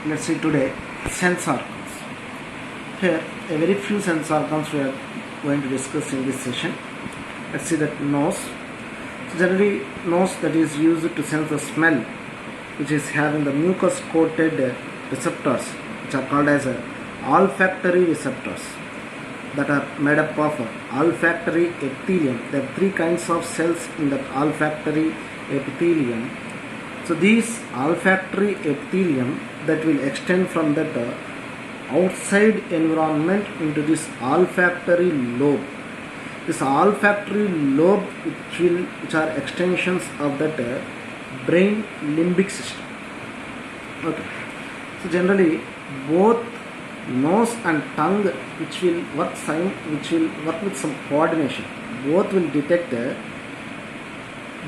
Let's see today sense organs. Here a very few sense organs we are going to discuss in this session. Let's see that nose. So generally nose that is used to sense the smell, which is having the mucus coated receptors, which are called as olfactory receptors, that are made up of olfactory epithelium. There are three kinds of cells in the olfactory epithelium. So these olfactory epithelium that will extend from that outside environment into this olfactory lobe. This olfactory lobe which are extensions of that brain limbic system. Okay. So generally both nose and tongue which will work with some coordination, both will detect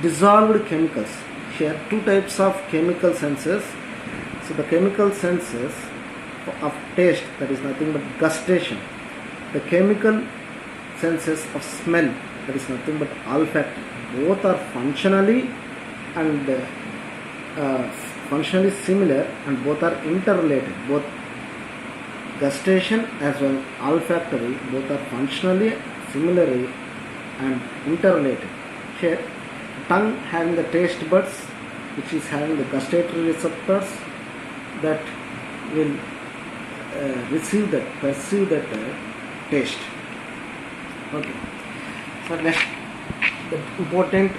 dissolved chemicals. Here two types of chemical senses. So the chemical senses of taste, that is nothing but gustation. The chemical senses of smell, that is nothing but olfactory. Both are functionally similar and both are interrelated. Both gustation as well as olfactory, both are functionally similar and interrelated. Here tongue having the taste buds, which is having the gustatory receptors that will perceive that taste. Okay. So next, the important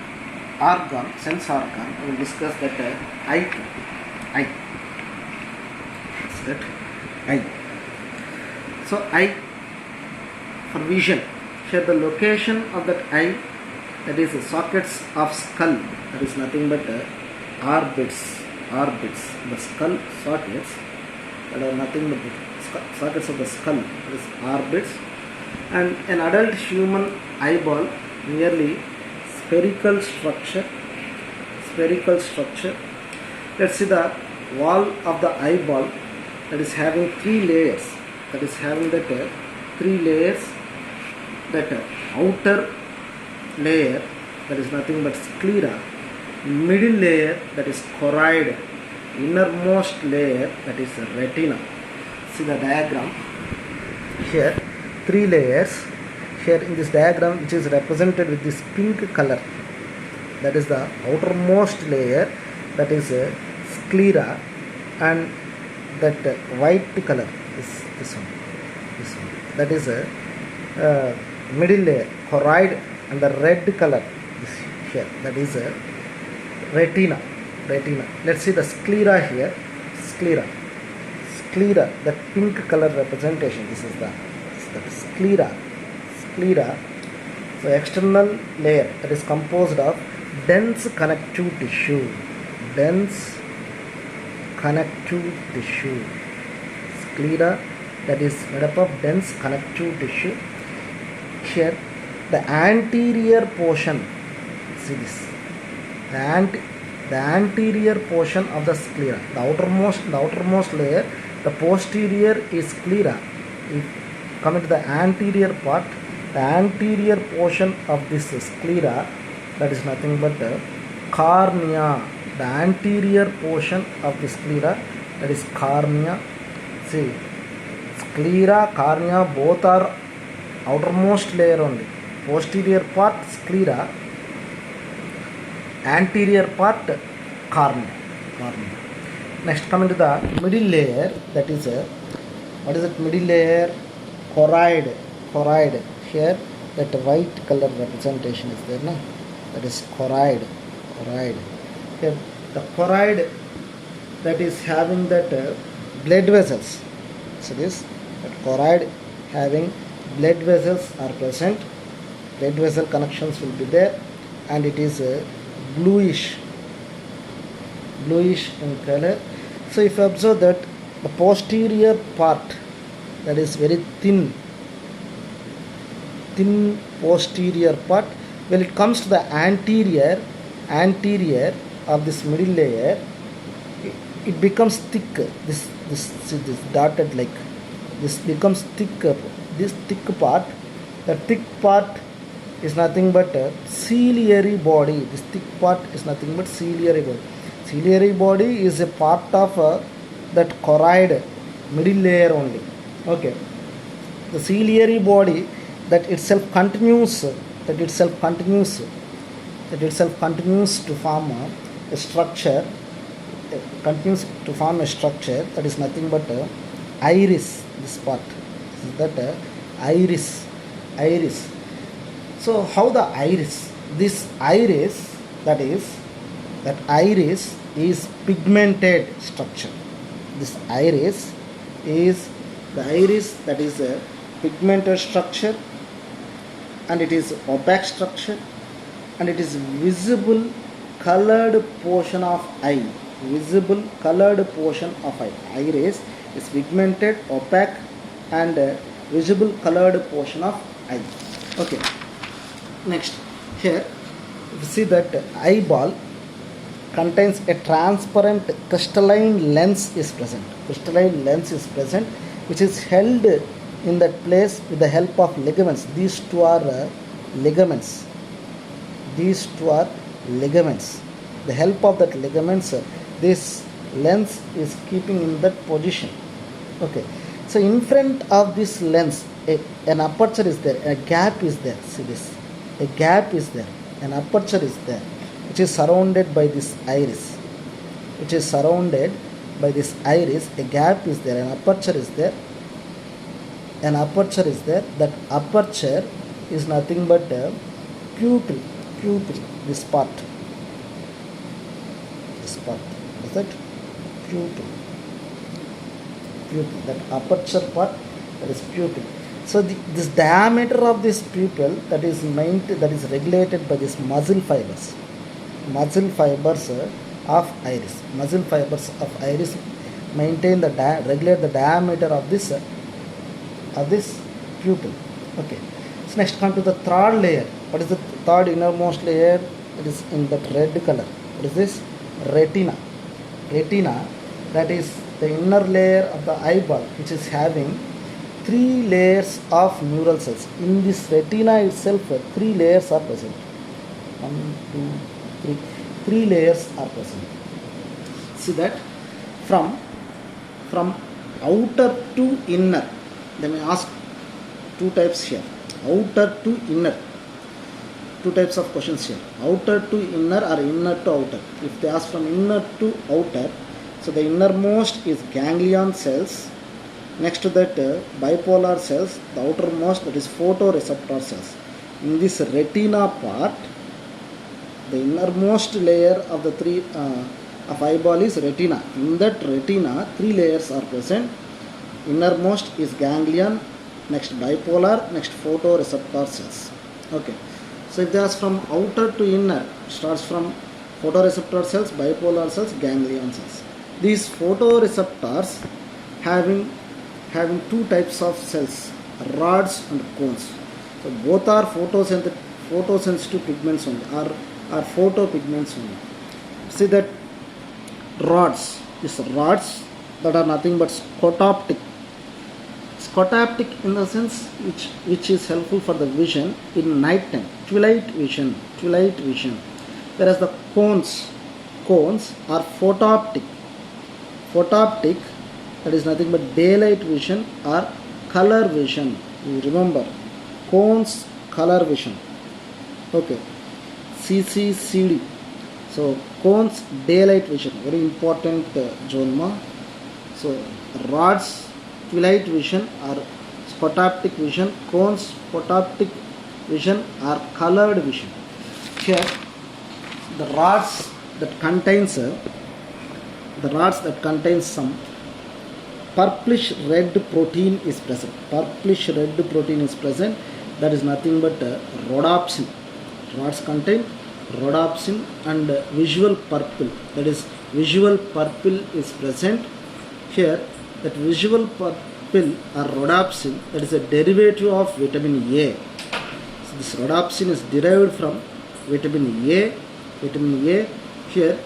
organ, sense organ, we will discuss that eye. That's that eye. So eye for vision. Here the location of that eye, that is the sockets of skull, that is nothing but orbits. The skull sockets that are nothing but the sockets of the skull, that is orbits. And an adult human eyeball, nearly spherical structure. Let's see the wall of the eyeball, that is having three layers. That is having that three layers. That outer layer, that is nothing but sclera. Middle layer, that is choroid. Innermost layer, that is retina. See the diagram. Here three layers. Here in this diagram, which is represented with this pink color, that is the outermost layer, that is sclera, and that white color is this one, that is middle layer, choroid, and the red color is here, that is retina. Let's see the sclera here. Sclera, that pink color representation. This is the sclera. So external layer, that is composed of dense connective tissue. Sclera, that is made up of dense connective tissue. Here the anterior portion, see this, the anterior portion of the sclera, the outermost layer, the posterior is sclera. If coming to the anterior part, the anterior portion of this sclera, that is nothing but the cornea. The anterior portion of the sclera, that is cornea. See, sclera, cornea, both are outermost layer only. Posterior part sclera, anterior part cornea. Next, coming to the middle layer, that is what is it? Middle layer, choroid. Here that white color representation is there, no? That is choroid. Here the choroid, that is having that blood vessels. So this that choroid having blood vessels are present. Blood vessel connections will be there, and it is bluish in color. So if you observe that the posterior part, that is very thin posterior part, when it comes to the anterior of this middle layer, it becomes thick. This dotted like this becomes thicker. This thick part, the thick part is nothing but a ciliary body. This thick part is nothing but ciliary body. Ciliary body is a part of that choroid middle layer only. Okay, the ciliary body that itself continues that itself continues that itself continues to form a structure, continues to form a structure that is nothing but iris. This part is that iris. So how the iris, this iris, that iris is pigmented structure. This iris is the iris that is a pigmented structure, and it is opaque structure, and it is visible colored portion of eye. Visible colored portion of eye. Iris is pigmented, opaque, and visible colored portion of eye. Okay. Next, here you see that eyeball contains a transparent crystalline lens is present. Crystalline lens is present, which is held in that place with the help of ligaments. These two are ligaments. These two are ligaments. The help of that ligaments, this lens is keeping in that position. Okay. So in front of this lens, an aperture is there, a gap is there. See this. A gap is there, an aperture is there, which is surrounded by this iris. Which is surrounded by this iris. A gap is there, an aperture is there. An aperture is there. That aperture is nothing but pupil. Pupil. This part. This part. Is that pupil? Pupil. That aperture part, that is pupil. So this diameter of this pupil that is regulated by this muscle fibers of iris. Muscle fibers of iris regulate the diameter of this pupil. Okay. So next come to the third layer. What is the third innermost layer? It is in that red color. What is this? Retina. Retina, that is the inner layer of the eyeball, which is having 3 layers of neural cells. In this retina itself, 3 layers are present. 1, 2, 3. 3 layers are present. See that from outer to inner. They may ask 2 types here. Outer to inner. 2 types of questions here. Outer to inner or inner to outer. If they ask from inner to outer, so the innermost is ganglion cells. Next to that bipolar cells, the outermost, that is photoreceptor cells. In this retina part, the innermost layer of the 3 of eyeball is retina. In that retina, 3 layers are present. Innermost is ganglion, next bipolar, next photoreceptor cells. Okay. So if they ask from outer to inner, starts from photoreceptor cells, bipolar cells, ganglion cells. These photoreceptors having 2 types of cells, rods and cones. So both are photosensitive pigments only, are photopigments only. See that these rods that are nothing but scotoptic. Scotoptic in the sense which is helpful for the vision in night time, twilight vision. Whereas the cones are photoptic. Photoptic, that is nothing but daylight vision or color vision. You remember, cones, color vision. Okay, CCCD. So cones, daylight vision, very important Jonma. So rods, twilight vision or scotoptic vision. Cones, photoptic vision or colored vision. Here the rods that contains some purplish red protein is present. Purplish red protein is present. That is nothing but rhodopsin. Rods contain rhodopsin and visual purple. That is visual purple is present. Here that visual purple or rhodopsin, that is a derivative of vitamin A. So this rhodopsin is derived from vitamin A. Vitamin A. Here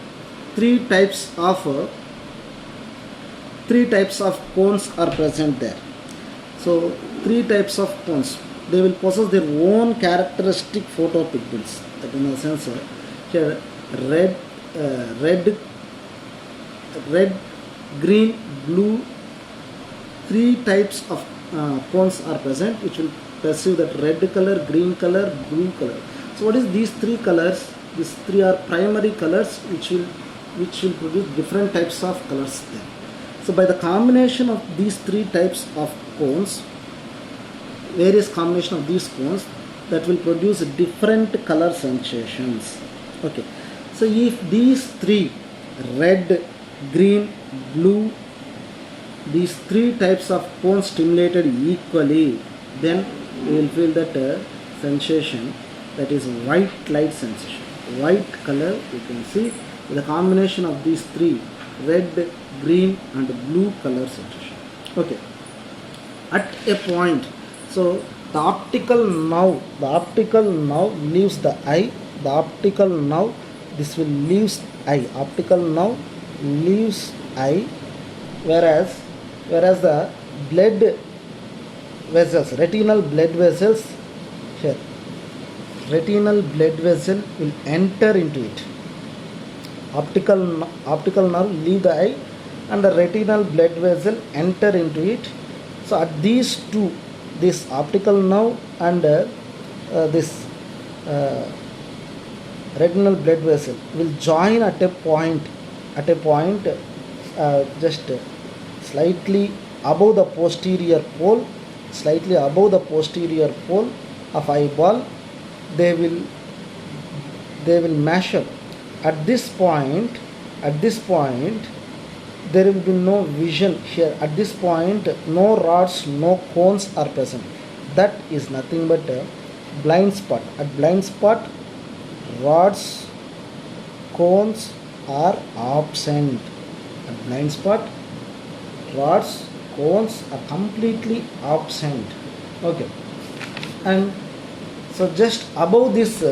3 types of cones are present there. So 3 types of cones, they will possess their own characteristic photopigments. That in a sense here red, green, blue, three types of cones are present which will perceive that red color, green color, blue color. So what is these three colors? These three are primary colors which will produce different types of colors then. So by the combination of these three types of cones, various combination of these cones, that will produce different color sensations. Okay, so if these three, red, green, blue, these three types of cones stimulated equally, then we will feel that sensation, that is white light sensation. White color you can see the combination of these three, red, green and blue color sensation. Okay, at a point, so the optical nerve leaves the eye. The optical nerve, this will leaves eye. Optical nerve leaves eye, whereas the blood vessels, retinal blood vessels here, retinal blood vessel will enter into it. Optical nerve leave the eye and the retinal blood vessel enter into it. So at these two, this optical nerve and this retinal blood vessel will join at a point just slightly above the posterior pole, of eyeball. They will measure at this point. There will be no vision here. At this point, no rods, no cones are present. That is nothing but a blind spot. At blind spot, rods, cones are absent. At blind spot, rods, cones are completely absent. Okay, and so just above this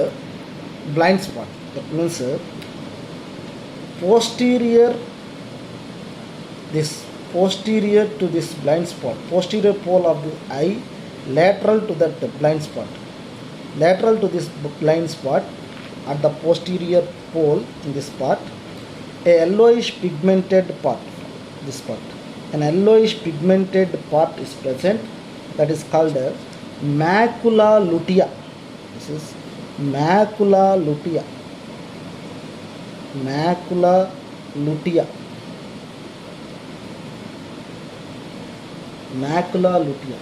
blind spot, that means posterior to this blind spot, posterior pole of the eye, lateral to that blind spot, lateral to this blind spot, at the posterior pole in this part, a yellowish pigmented part, this part, an yellowish pigmented part is present, that is called macula lutea. This is macula lutea. Macula lutea. Macula lutea.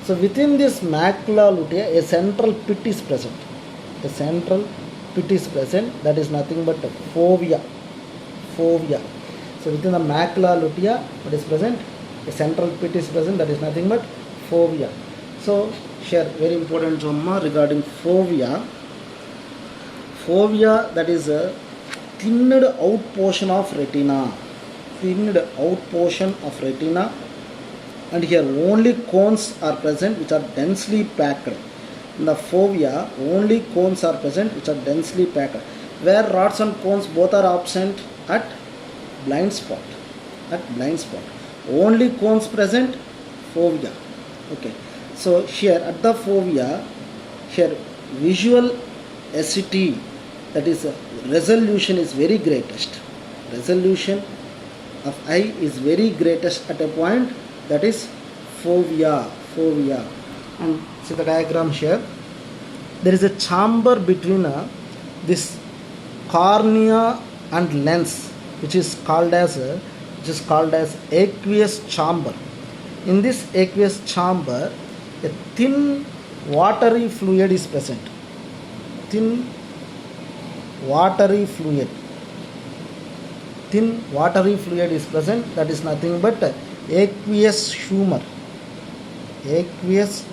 So within this macula lutea, a central pit is present. A central pit is present, that is nothing but fovea. Fovea. So within the macula lutea, what is present? A central pit is present, that is nothing but fovea. So here very important regarding fovea. Fovea, that is a thinned out portion of retina. Thinned out portion of retina. And here only cones are present which are densely packed. In the fovea, only cones are present which are densely packed. Where rods and cones both are absent? At blind spot. At blind spot. Only cones present, fovea. Okay. So here at the fovea, here visual acuity, that is resolution is very greatest. Resolution of eye is very greatest at a point, that is fovea. Fovea. And see the diagram here. There is a chamber between this cornea and lens, which is called as aqueous chamber. In this aqueous chamber, a thin watery fluid is present. Thin watery fluid is present, that is nothing but aqueous humor. Aqueous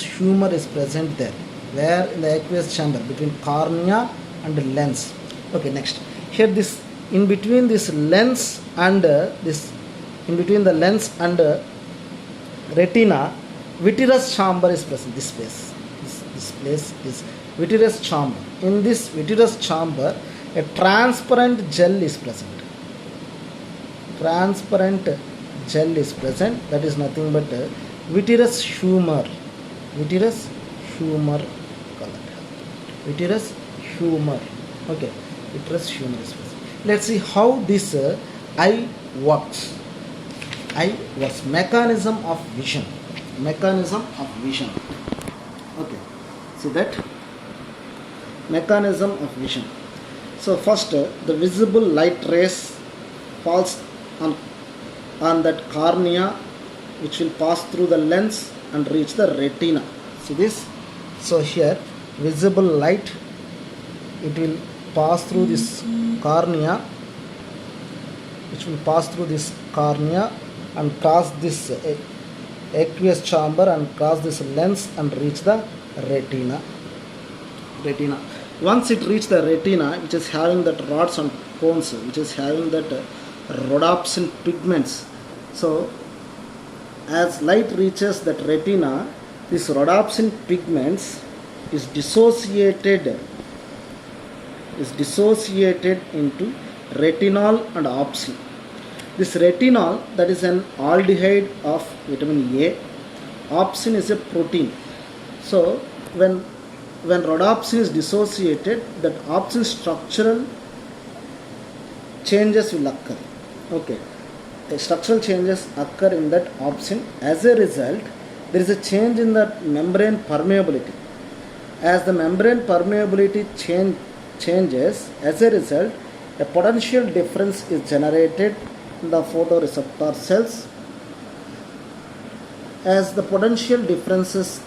humor is present there. Where? In the aqueous chamber between cornea and lens. Okay, next. Here this, in between this lens and in between the lens and retina, vitreous chamber is present. This place. This place is vitreous chamber. In this vitreous chamber, a transparent gel is present. Transparent gel is present, that is nothing but vitreous humor. Vitreous humor color. Vitreous humor. Okay. Vitreous humor is present. Let's see how this eye works. Eye was mechanism of vision. Mechanism of vision. Okay. See that? Mechanism of vision. So first, the visible light rays falls on that cornea, which will pass through the lens and reach the retina. See this? So here, visible light, it will pass through this cornea, which will pass through this cornea and cross this aqueous chamber and cross this lens and reach the retina. Once it reach the retina, which is having that rods and cones, which is having that rhodopsin pigments. So as light reaches that retina, this rhodopsin pigments is dissociated into retinol and opsin. This retinol, that is an aldehyde of vitamin A. Opsin is a protein. So when rhodopsin is dissociated, that opsin structural changes will occur. Okay, the structural changes occur in that opsin. As a result, there is a change in the membrane permeability. As the membrane permeability changes, as a result, a potential difference is generated in the photoreceptor cells. As the potential differences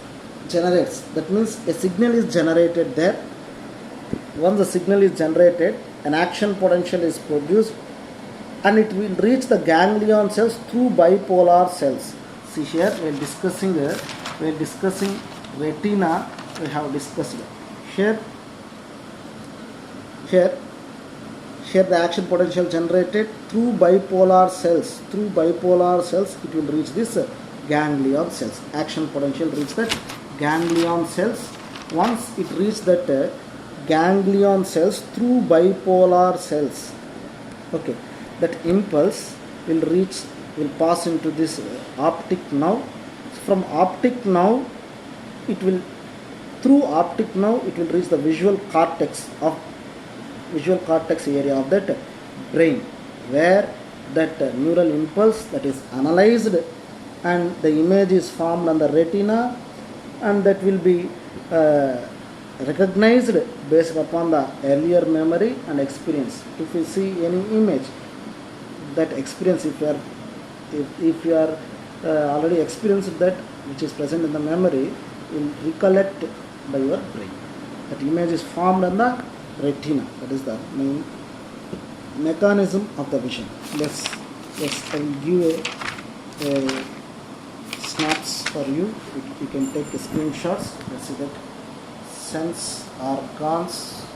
generates, that means a signal is generated there. Once the signal is generated, an action potential is produced and it will reach the ganglion cells through bipolar cells. See here, we are discussing retina. We have discussed here the action potential generated through bipolar cells. Through bipolar cells, it will reach this ganglion cells. Action potential reach that ganglion cells. Once it reach that ganglion cells through bipolar cells, okay, that impulse will pass into this optic nerve. From optic nerve, through optic nerve it will reach the visual cortex area of that brain, where that neural impulse that is analyzed and the image is formed on the retina, and that will be recognized based upon the earlier memory and experience. If you see any image, that experience, if you are already experienced that which is present in the memory, will recollect by your brain. That image is formed on the retina. That is the main mechanism of the vision. Let's I will give a snaps for you. You can take screenshots. Let's see that sense organs